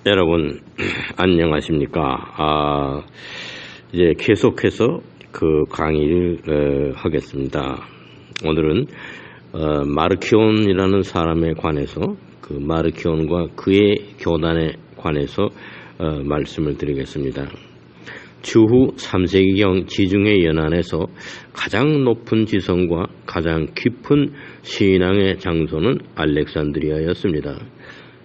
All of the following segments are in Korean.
여러분 안녕하십니까? 이제 계속해서 그 강의를 하겠습니다. 오늘은 마르키온이라는 사람에 관해서 그 마르키온과 그의 교단에 관해서 말씀을 드리겠습니다. 주후 3세기경 지중해 연안에서 가장 높은 지성과 가장 깊은 신앙의 장소는 알렉산드리아였습니다.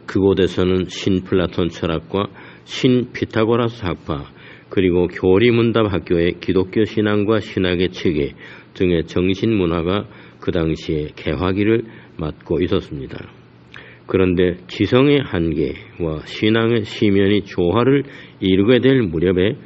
그곳에서는 신플라톤 철학과 신피타고라스 학파 그리고 교리문답학교의 기독교 신앙과 신학의 체계 등의 정신문화가 그 당시에 개화기를 맞고 있었습니다. 그런데 지성의 한계와 신앙의 시면이 조화를 이루게 될 무렵에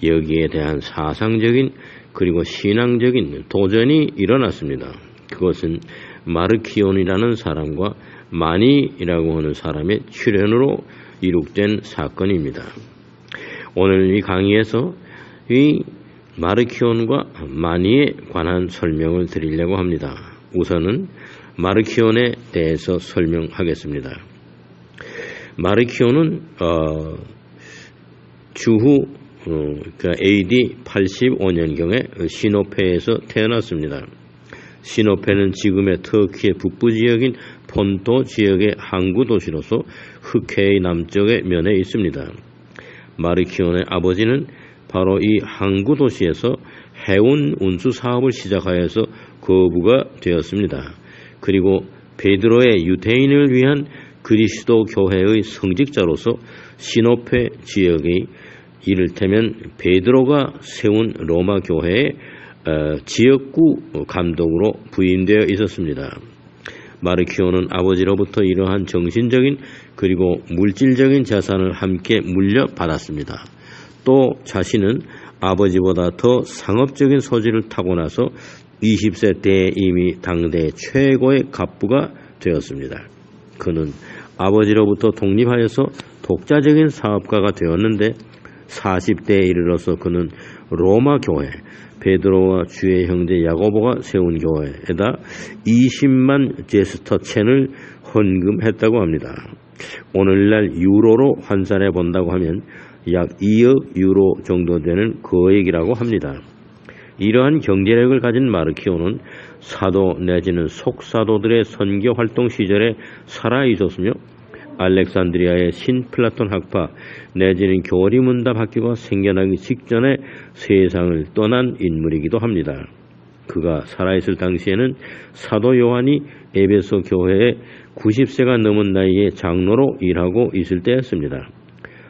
여기에 대한 사상적인 그리고 신앙적인 도전이 일어났습니다. 그것은 마르키온이라는 사람과 마니라고 하는 사람의 출현으로 이룩된 사건입니다. 오늘 이 강의에서 이 마르키온과 마니에 관한 설명을 드리려고 합니다. 우선은 마르키온에 대해서 설명하겠습니다. 마르키온은 주후 AD 85년경에 시노페에서 태어났습니다. 시노페는 지금의 터키의 북부 지역인 폰토 지역의 항구 도시로서 흑해의 남쪽의 면에 있습니다. 마르키온의 아버지는 바로 이 항구 도시에서 해운 운수 사업을 시작하여서 거부가 되었습니다. 그리고 베드로의 유대인을 위한 그리스도 교회의 성직자로서 시노페 지역의 이를테면 베드로가 세운 로마 교회의 지역구 감독으로 부임되어 있었습니다. 마르키온은 아버지로부터 이러한 정신적인 그리고 물질적인 재산을 함께 물려받았습니다. 또 자신은 아버지보다 더 상업적인 소질을 타고나서 20세 때에 이미 당대 최고의 갑부가 되었습니다. 그는 아버지로부터 독립하여서 독자적인 사업가가 되었는데 40대에 이르러서 그는 로마 교회 베드로와 주의 형제 야고보가 세운 교회에다 20만 제스터첸을 헌금했다고 합니다. 오늘날 유로로 환산해 본다고 하면 약 2억 유로 정도 되는 거액이라고 합니다. 이러한 경제력을 가진 마르키온은 사도 내지는 속사도들의 선교 활동 시절에 살아 있었으며 알렉산드리아의 신플라톤 학파 내지는 교리문답 학교가 생겨나기 직전에 세상을 떠난 인물이기도 합니다. 그가 살아있을 당시에는 사도 요한이 에베소 교회에 90세가 넘은 나이에 장로로 일하고 있을 때였습니다.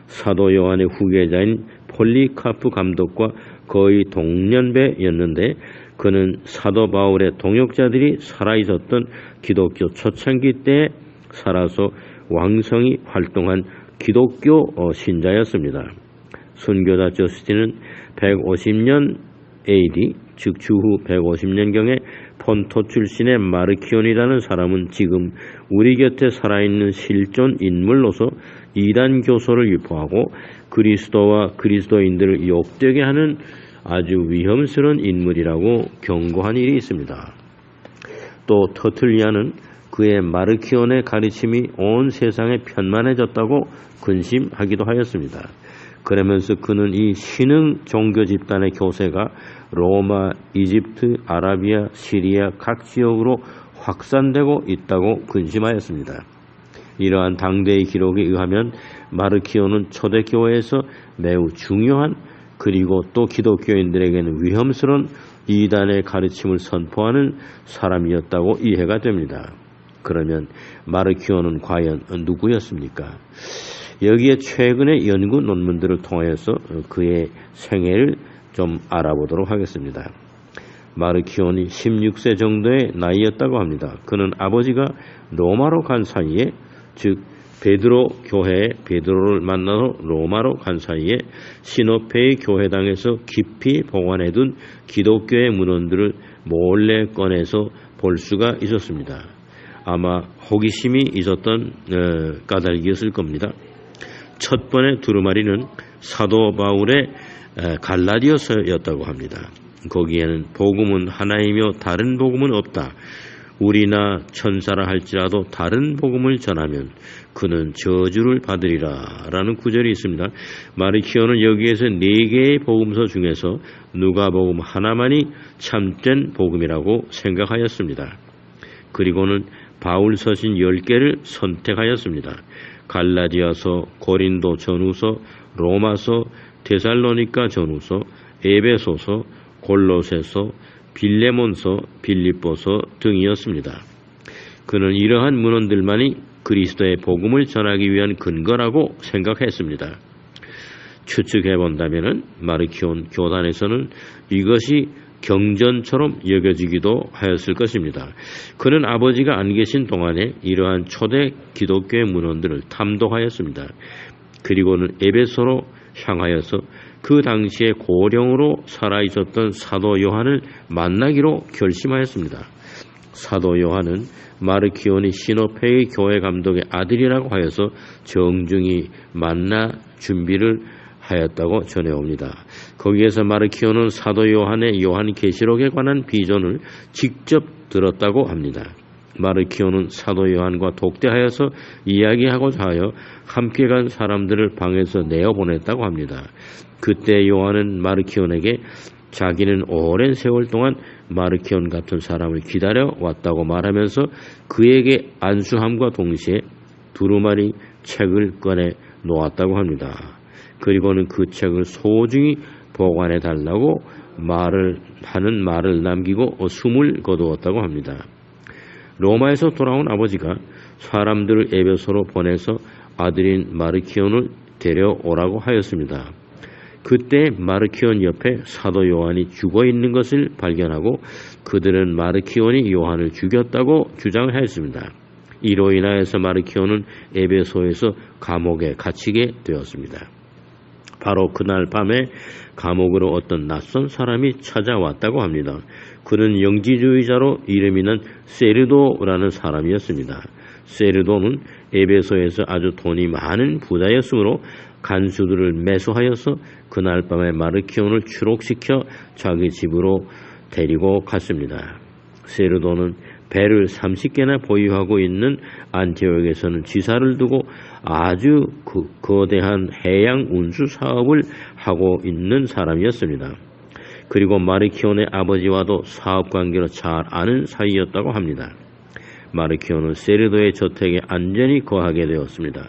사도 요한의 후계자인 폴리카프 감독과 거의 동년배였는데 그는 사도 바울의 동역자들이 살아있었던 기독교 초창기 때에 살아서 왕성히 활동한 기독교 신자였습니다. 순교자 저스틴은 150년 AD 즉 주후 150년경에 폰토 출신의 마르키온이라는 사람은 지금 우리 곁에 살아있는 실존 인물로서 이단 교소를 유포하고 그리스도와 그리스도인들을 욕되게 하는 아주 위험스러운 인물이라고 경고한 일이 있습니다. 또 터틀리아는 그의 마르키온의 가르침이 온 세상에 편만해졌다고 근심하기도 하였습니다. 그러면서 그는 이 신흥 종교 집단의 교세가 로마, 이집트, 아라비아, 시리아 각 지역으로 확산되고 있다고 근심하였습니다. 이러한 당대의 기록에 의하면 마르키온은 초대교회에서 매우 중요한 그리고 또 기독교인들에게는 위험스러운 이단의 가르침을 선포하는 사람이었다고 이해가 됩니다. 그러면 마르키온은 과연 누구였습니까? 여기에 최근의 연구 논문들을 통해서 그의 생애를 좀 알아보도록 하겠습니다. 마르키온이 16세 정도의 나이였다고 합니다. 그는 아버지가 로마로 간 사이에 즉 베드로 교회에 베드로를 만나러 로마로 간 사이에 시노페의 교회당에서 깊이 보관해둔 기독교의 문헌들을 몰래 꺼내서 볼 수가 있었습니다. 아마 호기심이 있었던 까닭이었을 겁니다. 첫 번의 두루마리는 사도 바울의 갈라디아서였다고 합니다. 거기에는 복음은 하나이며 다른 복음은 없다. 우리나 천사라 할지라도 다른 복음을 전하면 그는 저주를 받으리라 라는 구절이 있습니다. 마르키오는 여기에서 4개의 복음서 중에서 누가복음 하나만이 참된 복음이라고 생각하였습니다. 그리고는 바울 서신 10개를 선택하였습니다. 갈라디아서, 고린도 전후서, 로마서, 데살로니가 전후서, 에베소서, 골로새서, 빌레몬서, 빌립보서 등이었습니다. 그는 이러한 문헌들만이 그리스도의 복음을 전하기 위한 근거라고 생각했습니다. 추측해본다면 마르키온 교단에서는 이것이 경전처럼 여겨지기도 하였을 것입니다. 그는 아버지가 안 계신 동안에 이러한 초대 기독교의 문헌들을 탐독하였습니다. 그리고는 에베소로 향하여서 그 당시에 고령으로 살아있었던 사도 요한을 만나기로 결심하였습니다. 사도 요한은 마르키온이 시노페의 교회 감독의 아들이라고 하여서 정중히 만나 준비를 하였다고 전해옵니다. 거기에서 마르키온은 사도 요한의 요한계시록에 관한 비전을 직접 들었다고 합니다. 마르키온은 사도 요한과 독대하여서 이야기하고자 하여 함께 간 사람들을 방에서 내어보냈다고 합니다. 그때 요한은 마르키온에게 자기는 오랜 세월 동안 마르키온 같은 사람을 기다려왔다고 말하면서 그에게 안수함과 동시에 두루마리 책을 꺼내 놓았다고 합니다. 그리고는 그 책을 소중히 보관해 달라고 말을 남기고 숨을 거두었다고 합니다. 로마에서 돌아온 아버지가 사람들을 에베소로 보내서 아들인 마르키온을 데려오라고 하였습니다. 그때 마르키온 옆에 사도 요한이 죽어있는 것을 발견하고 그들은 마르키온이 요한을 죽였다고 주장하였습니다. 이로 인하여서 마르키온은 에베소에서 감옥에 갇히게 되었습니다. 바로 그날 밤에 감옥으로 어떤 낯선 사람이 찾아왔다고 합니다. 그는 영지주의자로 이름이 난 세르도라는 사람이었습니다. 세르도는 에베소에서 아주 돈이 많은 부자였으므로 간수들을 매수하여서 그날 밤에 마르키온을 추록시켜 자기 집으로 데리고 갔습니다. 세르도는 배를 30개나 보유하고 있는 안티옥에서는 지사를 두고 아주 거대한 해양 운수 사업을 하고 있는 사람이었습니다. 그리고 마르키온의 아버지와도 사업관계로 잘 아는 사이였다고 합니다. 마르키온은 세르도의 저택에 안전히 거하게 되었습니다.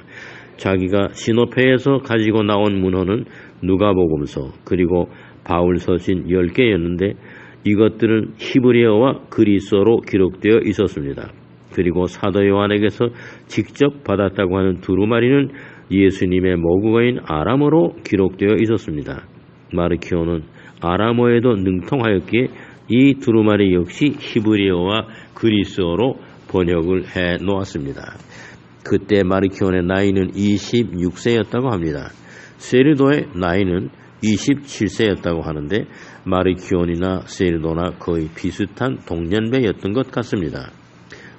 자기가 시노페에서 가지고 나온 문헌은 누가복음서 그리고 바울서신 10개였는데 이것들은 히브리어와 그리스어로 기록되어 있었습니다. 그리고 사도 요한에게서 직접 받았다고 하는 두루마리는 예수님의 모국어인 아람어로 기록되어 있었습니다. 마르키온은 아람어에도 능통하였기에 이 두루마리 역시 히브리어와 그리스어로 번역을 해 놓았습니다. 그때 마르키온의 나이는 26세였다고 합니다. 세르도의 나이는 27세였다고 하는데 마르키온이나 세르도나 거의 비슷한 동년배였던 것 같습니다.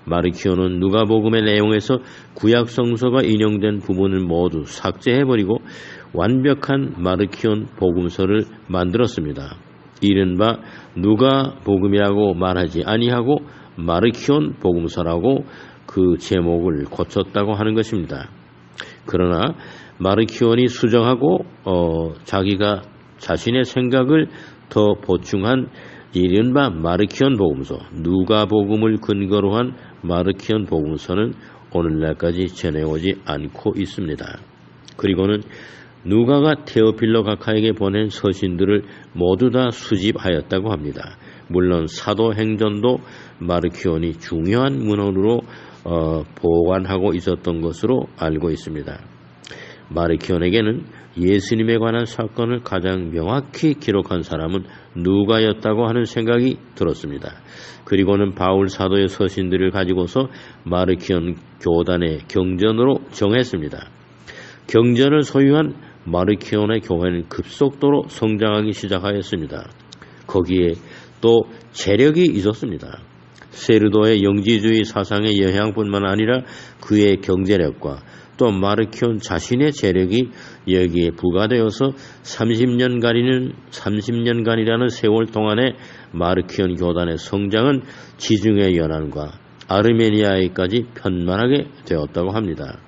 마르키온은 누가복음의 내용에서 구약 성서가 인용된 부분을 모두 삭제해버리고 완벽한 마르키온 복음서를 만들었습니다. 이른바 누가복음이라고 말하지 아니하고 마르키온 복음서라고 그 제목을 고쳤다고 하는 것입니다. 그러나 마르키온이 수정하고 자기가 자신의 생각을 더 보충한 이른바 마르키온 복음서, 누가복음을 근거로 한 마르키온 복음서는 오늘날까지 전해오지 않고 있습니다. 그리고는 누가가 테오필로 각하에게 보낸 서신들을 모두 다 수집하였다고 합니다. 물론 사도행전도 마르키온이 중요한 문헌으로 보관하고 있었던 것으로 알고 있습니다. 마르키온에게는 예수님에 관한 사건을 가장 명확히 기록한 사람은 누가였다고 하는 생각이 들었습니다. 그리고는 바울 사도의 서신들을 가지고서 마르키온 교단의 경전으로 정했습니다. 경전을 소유한 마르키온의 교회는 급속도로 성장하기 시작하였습니다. 거기에 또 재력이 있었습니다. 세르도의 영지주의 사상의 영향뿐만 아니라 그의 경제력과 또 마르키온 자신의 재력이 여기에 부과되어서 30년간이라는 세월 동안의 마르키온 교단의 성장은 지중해 연안과 아르메니아에까지 편만하게 되었다고 합니다.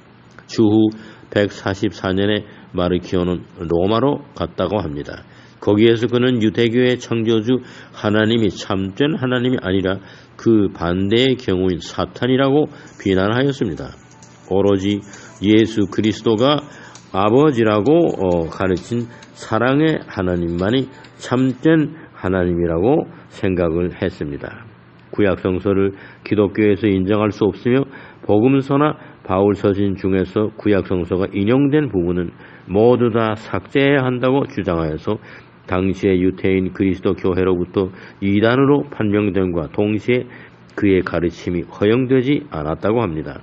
추후 144년에 마르키오는 로마로 갔다고 합니다. 거기에서 그는 유대교의 창조주 하나님이 참된 하나님이 아니라 그 반대의 경우인 사탄이라고 비난하였습니다. 오로지 예수 그리스도가 아버지라고 가르친 사랑의 하나님만이 참된 하나님이라고 생각을 했습니다. 구약 성서를 기독교에서 인정할 수 없으며 복음서나 바울 서신 중에서 구약 성서가 인용된 부분은 모두 다 삭제해야 한다고 주장하여서 당시의 유태인 그리스도 교회로부터 이단으로 판명됨과 동시에 그의 가르침이 허용되지 않았다고 합니다.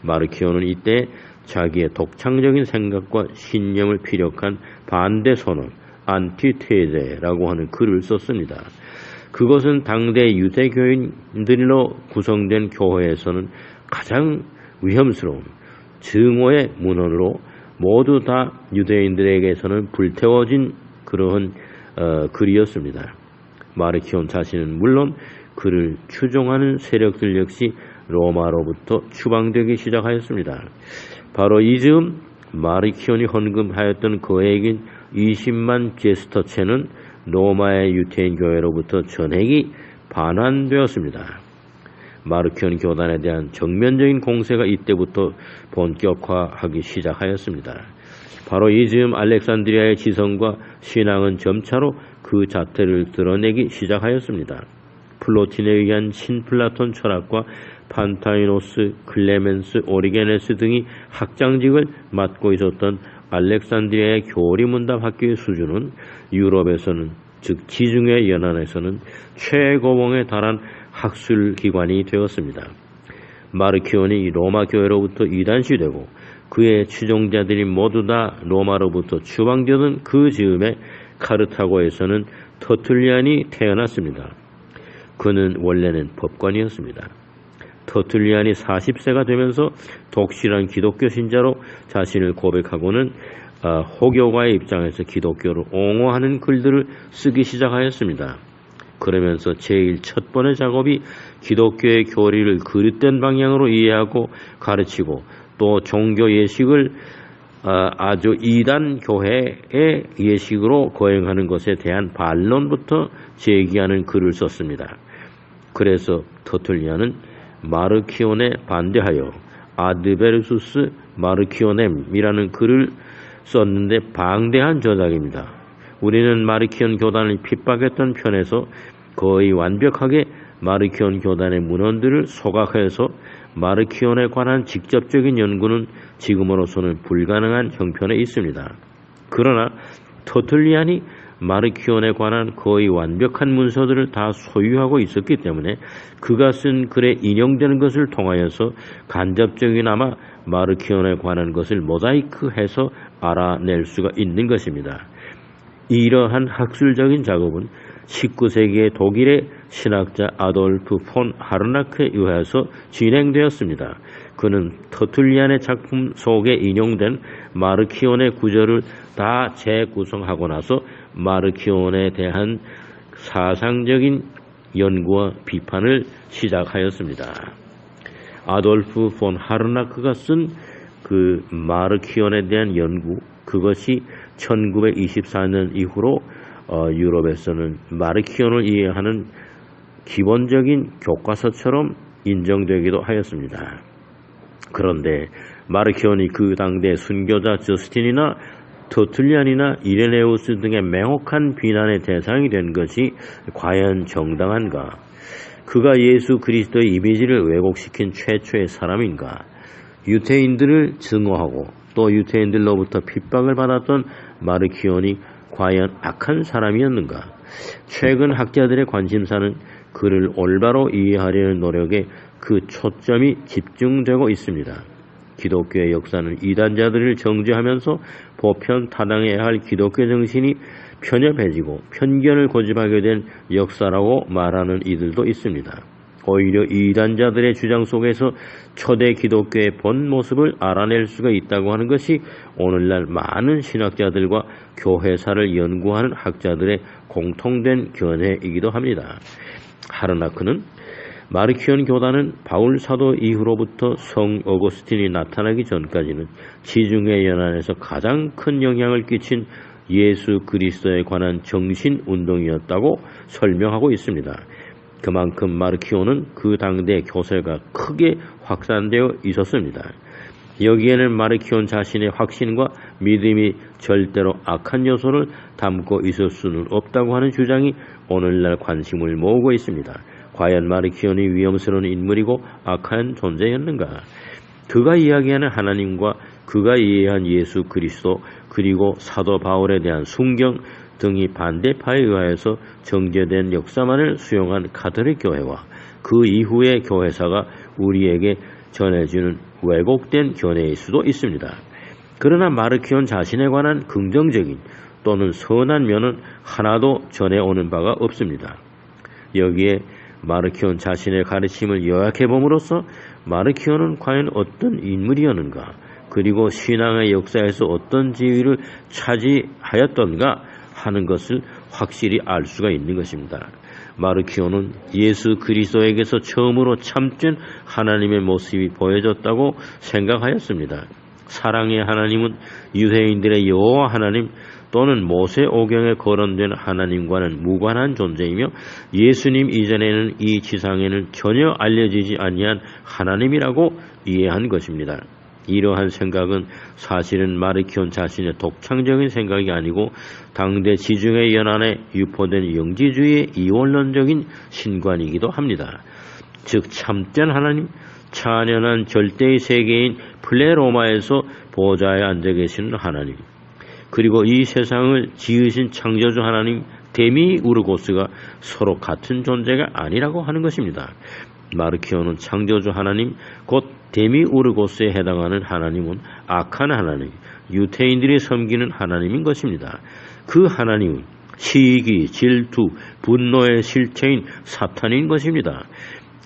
마르키오는 이때 자기의 독창적인 생각과 신념을 피력한 반대 선언, 안티테제라고 하는 글을 썼습니다. 그것은 당대 유대교인들로 구성된 교회에서는 가장 위험스러운 증오의 문헌으로 모두 다 유대인들에게서는 불태워진 그러한 글이었습니다. 마르키온 자신은 물론 그를 추종하는 세력들 역시 로마로부터 추방되기 시작하였습니다. 바로 이 즈음 마르키온이 헌금하였던 거액인 20만 제스터체는 로마의 유태인 교회로부터 전액이 반환되었습니다. 마르키온 교단에 대한 정면적인 공세가 이때부터 본격화하기 시작하였습니다. 바로 이 즈음 알렉산드리아의 지성과 신앙은 점차로 그 자태를 드러내기 시작하였습니다. 플로틴에 의한 신플라톤 철학과 판타이노스, 클레멘스, 오리게네스 등이 학장직을 맡고 있었던 알렉산드리아의 교리문답 학교의 수준은 유럽에서는, 즉 지중해 연안에서는 최고봉에 달한 학술기관이 되었습니다. 마르키온이 로마 교회로부터 이단시되고 그의 추종자들이 모두 다 로마로부터 추방되던 그 즈음에 카르타고에서는 터툴리안이 태어났습니다. 그는 원래는 법관이었습니다. 터툴리안이 40세가 되면서 독실한 기독교 신자로 자신을 고백하고는 호교가의 입장에서 기독교를 옹호하는 글들을 쓰기 시작하였습니다. 그러면서 제일 첫 번의 작업이 기독교의 교리를 그릇된 방향으로 이해하고 가르치고 또 종교 예식을 아주 이단 교회의 예식으로 거행하는 것에 대한 반론부터 제기하는 글을 썼습니다. 그래서 터툴리안은 마르키온에 반대하여 아드베르수스 마르키오넴이라는 글을 썼는데 방대한 저작입니다. 우리는 마르키온 교단을 핍박했던 편에서 거의 완벽하게 마르키온 교단의 문헌들을 소각해서 마르키온에 관한 직접적인 연구는 지금으로서는 불가능한 형편에 있습니다. 그러나 터툴리안이 마르키온에 관한 거의 완벽한 문서들을 다 소유하고 있었기 때문에 그가 쓴 글에 인용되는 것을 통하여서 간접적이나마 마르키온에 관한 것을 모자이크해서 알아낼 수가 있는 것입니다. 이러한 학술적인 작업은 19세기의 독일의 신학자 아돌프 폰 하르나크에 의해서 진행되었습니다. 그는 터툴리안의 작품 속에 인용된 마르키온의 구절을 다 재구성하고 나서 마르키온에 대한 사상적인 연구와 비판을 시작하였습니다. 아돌프 폰 하르나크가 쓴 그 마르키온에 대한 연구, 그것이 1924년 이후로 유럽에서는 마르키온을 이해하는 기본적인 교과서처럼 인정되기도 하였습니다. 그런데 마르키온이 그 당대 순교자 저스틴이나 터툴리안이나 이레네우스 등의 맹혹한 비난의 대상이 된 것이 과연 정당한가? 그가 예수 그리스도의 이미지를 왜곡시킨 최초의 사람인가? 유태인들을 증오하고 또 유태인들로부터 핍박을 받았던 마르키온이 과연 악한 사람이었는가? 최근 학자들의 관심사는 그를 올바로 이해하려는 노력에 그 초점이 집중되고 있습니다. 기독교의 역사는 이단자들을 정죄하면서 보편 타당해야 할 기독교 정신이 편협해지고 편견을 고집하게 된 역사라고 말하는 이들도 있습니다. 오히려 이단자들의 주장 속에서 초대 기독교의 본 모습을 알아낼 수가 있다고 하는 것이 오늘날 많은 신학자들과 교회사를 연구하는 학자들의 공통된 견해이기도 합니다. 하르나크는 마르키온 교단은 바울 사도 이후로부터 성 어거스틴이 나타나기 전까지는 지중해 연안에서 가장 큰 영향을 끼친 예수 그리스도에 관한 정신운동이었다고 설명하고 있습니다. 그만큼 마르키온은 그 당대 교세가 크게 확산되어 있었습니다. 여기에는 마르키온 자신의 확신과 믿음이 절대로 악한 요소를 담고 있을 수는 없다고 하는 주장이 오늘날 관심을 모으고 있습니다. 과연 마르키온이 위험스러운 인물이고 악한 존재였는가? 그가 이야기하는 하나님과 그가 이해한 예수 그리스도 그리고 사도 바울에 대한 순경 등이 반대파에 의하여서 정제된 역사만을 수용한 가톨릭 교회와 그 이후의 교회사가 우리에게 전해주는 왜곡된 견해일 수도 있습니다. 그러나 마르키온 자신에 관한 긍정적인 또는 선한 면은 하나도 전해오는 바가 없습니다. 여기에 마르키온 자신의 가르침을 요약해봄으로써 마르키온은 과연 어떤 인물이었는가, 그리고 신앙의 역사에서 어떤 지위를 차지하였던가 하는 것을 확실히 알 수가 있는 것입니다. 마르키온은 예수 그리스도에게서 처음으로 참된 하나님의 모습이 보여졌다고 생각하였습니다. 사랑의 하나님은 유대인들의 여호와 하나님 또는 모세오경에 거론된 하나님과는 무관한 존재이며 예수님 이전에는 이 지상에는 전혀 알려지지 아니한 하나님이라고 이해한 것입니다. 이러한 생각은 사실은 마르키온 자신의 독창적인 생각이 아니고 당대 지중해 연안에 유포된 영지주의의 이원론적인 신관이기도 합니다. 즉 참된 하나님, 찬연한 절대의 세계인 플레로마에서 보좌에 앉아 계시는 하나님, 그리고 이 세상을 지으신 창조주 하나님 데미우르고스가 서로 같은 존재가 아니라고 하는 것입니다. 마르키온은 창조주 하나님 곧 데미우르고스에 해당하는 하나님은 악한 하나님, 유태인들이 섬기는 하나님인 것입니다. 그 하나님은 시기, 질투, 분노의 실체인 사탄인 것입니다.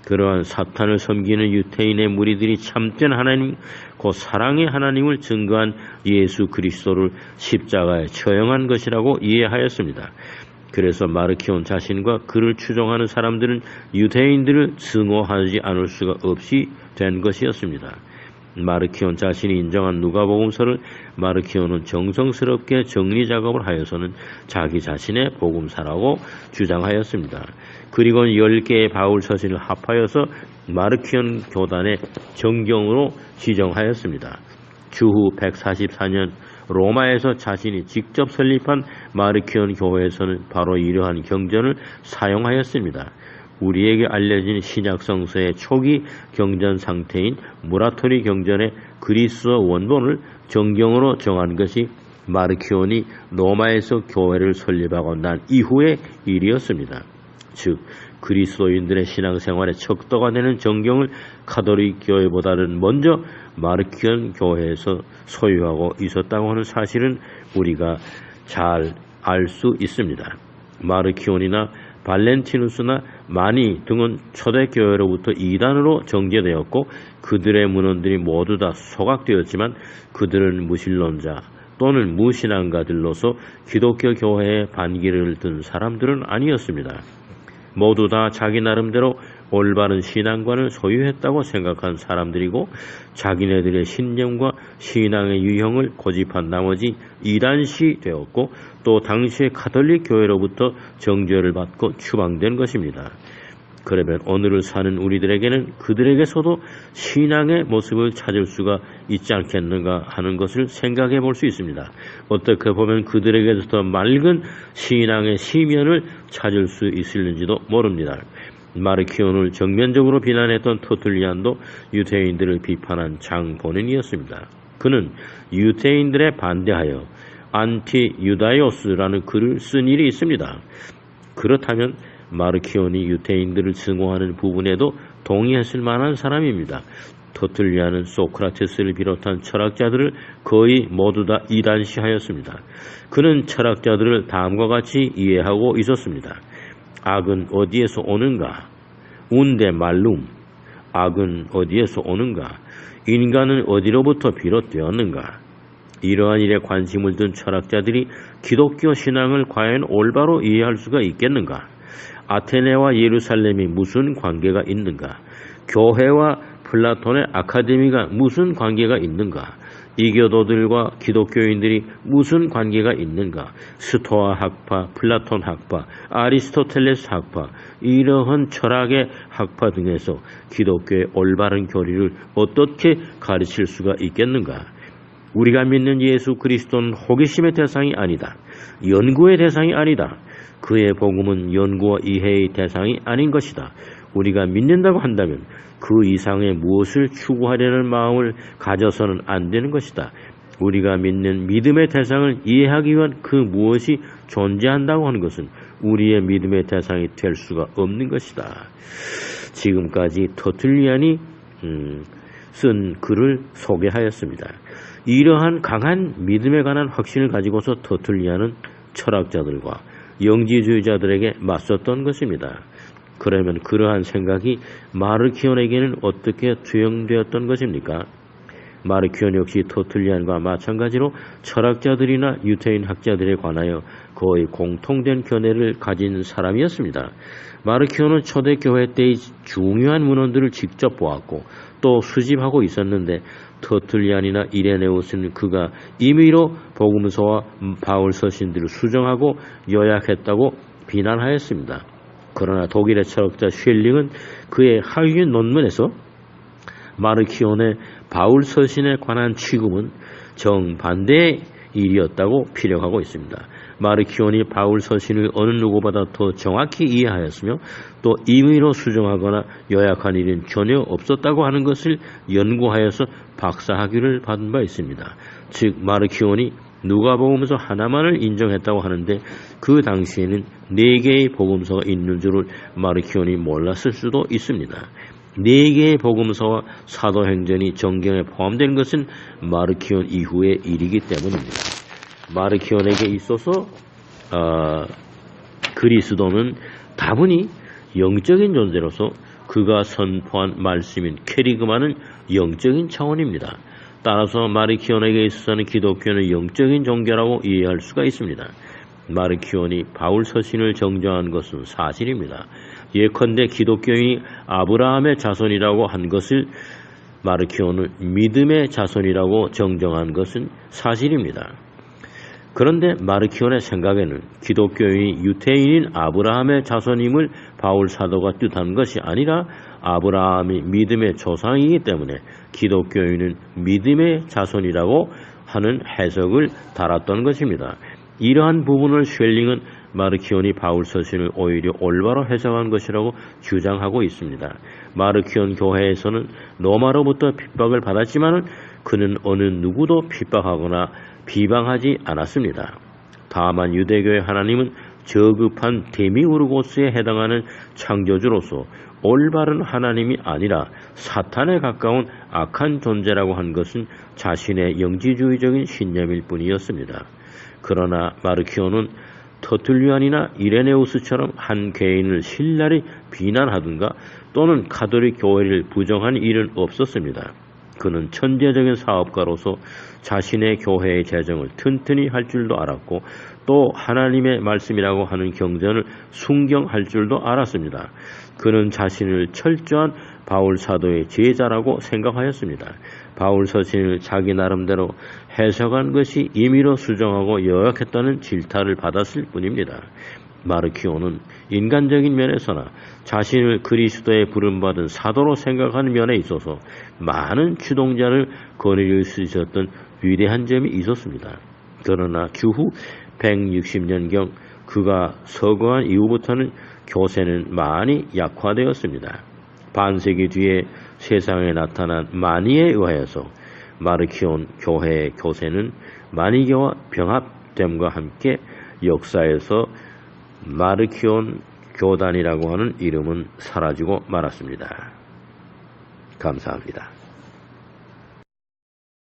그러한 사탄을 섬기는 유태인의 무리들이 참된 하나님, 곧 사랑의 하나님을 증거한 예수 그리스도를 십자가에 처형한 것이라고 이해하였습니다. 그래서 마르키온 자신과 그를 추종하는 사람들은 유대인들을 증오하지 않을 수가 없이 된 것이었습니다. 마르키온 자신이 인정한 누가복음서를 마르키온은 정성스럽게 정리 작업을 하여서는 자기 자신의 복음사라고 주장하였습니다. 그리고 10개의 바울 서신을 합하여서 마르키온 교단의 정경으로 지정하였습니다. 주후 144년 로마에서 자신이 직접 설립한 마르키온 교회에서는 바로 이러한 경전을 사용하였습니다. 우리에게 알려진 신약성서의 초기 경전 상태인 무라토리 경전의 그리스어 원본을 정경으로 정한 것이 마르키온이 로마에서 교회를 설립하고 난 이후의 일이었습니다. 즉 그리스도인들의 신앙생활의 척도가 되는 정경을 가톨릭 교회보다는 먼저 마르키온 교회에서 소유하고 있었다고 하는 사실은 우리가 잘 알 수 있습니다. 마르키온이나 발렌티누스나 마니 등은 초대교회로부터 이단으로 정제되었고 그들의 문헌들이 모두 다 소각되었지만 그들은 무신론자 또는 무신앙가들로서 기독교 교회에 반기를 든 사람들은 아니었습니다. 모두 다 자기 나름대로 올바른 신앙관을 소유했다고 생각한 사람들이고 자기네들의 신념과 신앙의 유형을 고집한 나머지 이단시 되었고 또 당시의 가톨릭 교회로부터 정죄를 받고 추방된 것입니다. 그러면 오늘을 사는 우리들에게는 그들에게서도 신앙의 모습을 찾을 수가 있지 않겠는가 하는 것을 생각해 볼 수 있습니다. 어떻게 보면 그들에게서 맑은 신앙의 시면을 찾을 수 있을는지도 모릅니다. 마르키온을 정면적으로 비난했던 터툴리안도 유대인들을 비판한 장본인이었습니다. 그는 유대인들에 반대하여 안티유다이오스라는 글을 쓴 일이 있습니다. 그렇다면 마르키온이 유대인들을 증오하는 부분에도 동의했을 만한 사람입니다. 터툴리안은 소크라테스를 비롯한 철학자들을 거의 모두 다 이단시하였습니다. 그는 철학자들을 다음과 같이 이해하고 있었습니다. 악은 어디에서 오는가? 운데 말룸. 악은 어디에서 오는가? 인간은 어디로부터 비롯되었는가? 이러한 일에 관심을 둔 철학자들이 기독교 신앙을 과연 올바로 이해할 수가 있겠는가? 아테네와 예루살렘이 무슨 관계가 있는가? 교회와 플라톤의 아카데미가 무슨 관계가 있는가? 이교도들과 기독교인들이 무슨 관계가 있는가? 스토아 학파, 플라톤 학파, 아리스토텔레스 학파, 이러한 철학의 학파 등에서 기독교의 올바른 교리를 어떻게 가르칠 수가 있겠는가? 우리가 믿는 예수 그리스도는 호기심의 대상이 아니다. 연구의 대상이 아니다. 그의 복음은 연구와 이해의 대상이 아닌 것이다. 우리가 믿는다고 한다면 그 이상의 무엇을 추구하려는 마음을 가져서는 안 되는 것이다. 우리가 믿는 믿음의 대상을 이해하기 위한 그 무엇이 존재한다고 하는 것은 우리의 믿음의 대상이 될 수가 없는 것이다. 지금까지 터툴리안이 쓴 글을 소개하였습니다. 이러한 강한 믿음에 관한 확신을 가지고서 터툴리안은 철학자들과 영지주의자들에게 맞섰던 것입니다. 그러면 그러한 생각이 마르키온에게는 어떻게 투영되었던 것입니까? 마르키온 역시 터툴리안과 마찬가지로 철학자들이나 유태인 학자들에 관하여 거의 공통된 견해를 가진 사람이었습니다. 마르키온은 초대교회 때의 중요한 문헌들을 직접 보았고 또 수집하고 있었는데 터툴리안이나 이레네우스는 그가 임의로 복음서와 바울 서신들을 수정하고 요약했다고 비난하였습니다. 그러나 독일의 철학자 쉘링은 그의 학위 논문에서 마르키온의 바울 서신에 관한 취급은 정반대의 일이었다고 피력하고 있습니다. 마르키온이 바울 서신을 어느 누구보다 더 정확히 이해하였으며 또 임의로 수정하거나 요약한 일은 전혀 없었다고 하는 것을 연구하여서 박사학위를 받은 바 있습니다. 즉 마르키온이 누가복음서 하나만을 인정했다고 하는데 그 당시에는 4개의 복음서가 있는 줄을 마르키온이 몰랐을 수도 있습니다. 4개의 복음서와 사도행전이 정경에 포함된 것은 마르키온 이후의 일이기 때문입니다. 마르키온에게 있어서 그리스도는 다분히 영적인 존재로서 그가 선포한 말씀인 캐리그마는 영적인 차원입니다. 따라서 마르키온에게 있어서는 기독교는 영적인 종교라고 이해할 수가 있습니다. 마르키온이 바울 서신을 정정한 것은 사실입니다. 예컨대 기독교인이 아브라함의 자손이라고 한 것을 마르키온은 믿음의 자손이라고 정정한 것은 사실입니다. 그런데 마르키온의 생각에는 기독교인이 유태인인 아브라함의 자손임을 바울 사도가 뜻한 것이 아니라 아브라함이 믿음의 조상이기 때문에 기독교인은 믿음의 자손이라고 하는 해석을 달았던 것입니다. 이러한 부분을 쉘링은 마르키온이 바울 서신을 오히려 올바로 해석한 것이라고 주장하고 있습니다. 마르키온 교회에서는 로마로부터 핍박을 받았지만 그는 어느 누구도 핍박하거나 비방하지 않았습니다. 다만 유대교의 하나님은 저급한 데미우르고스에 해당하는 창조주로서 올바른 하나님이 아니라 사탄에 가까운 악한 존재라고 한 것은 자신의 영지주의적인 신념일 뿐이었습니다. 그러나 마르키온은 터툴리안이나 이레네우스처럼 한 개인을 신랄히 비난하든가 또는 가톨릭 교회를 부정한 일은 없었습니다. 그는 천재적인 사업가로서 자신의 교회의 재정을 튼튼히 할 줄도 알았고 또 하나님의 말씀이라고 하는 경전을 순경할 줄도 알았습니다. 그는 자신을 철저한 바울 사도의 제자라고 생각하였습니다. 바울 서신을 자기 나름대로 해석한 것이 임의로 수정하고 요약했다는 질타를 받았을 뿐입니다. 마르키온은 인간적인 면에서나 자신을 그리스도의 부름받은 사도로 생각하는 면에 있어서 많은 추동자를 거느릴 수 있었던 위대한 점이 있었습니다. 그러나 주후 160년경 그가 서거한 이후부터는 교세는 많이 약화되었습니다. 반세기 뒤에 세상에 나타난 마니에 의하여서 마르키온 교회의 교세는 마니교와 병합됨과 함께 역사에서 마르키온 교단이라고 하는 이름은 사라지고 말았습니다. 감사합니다.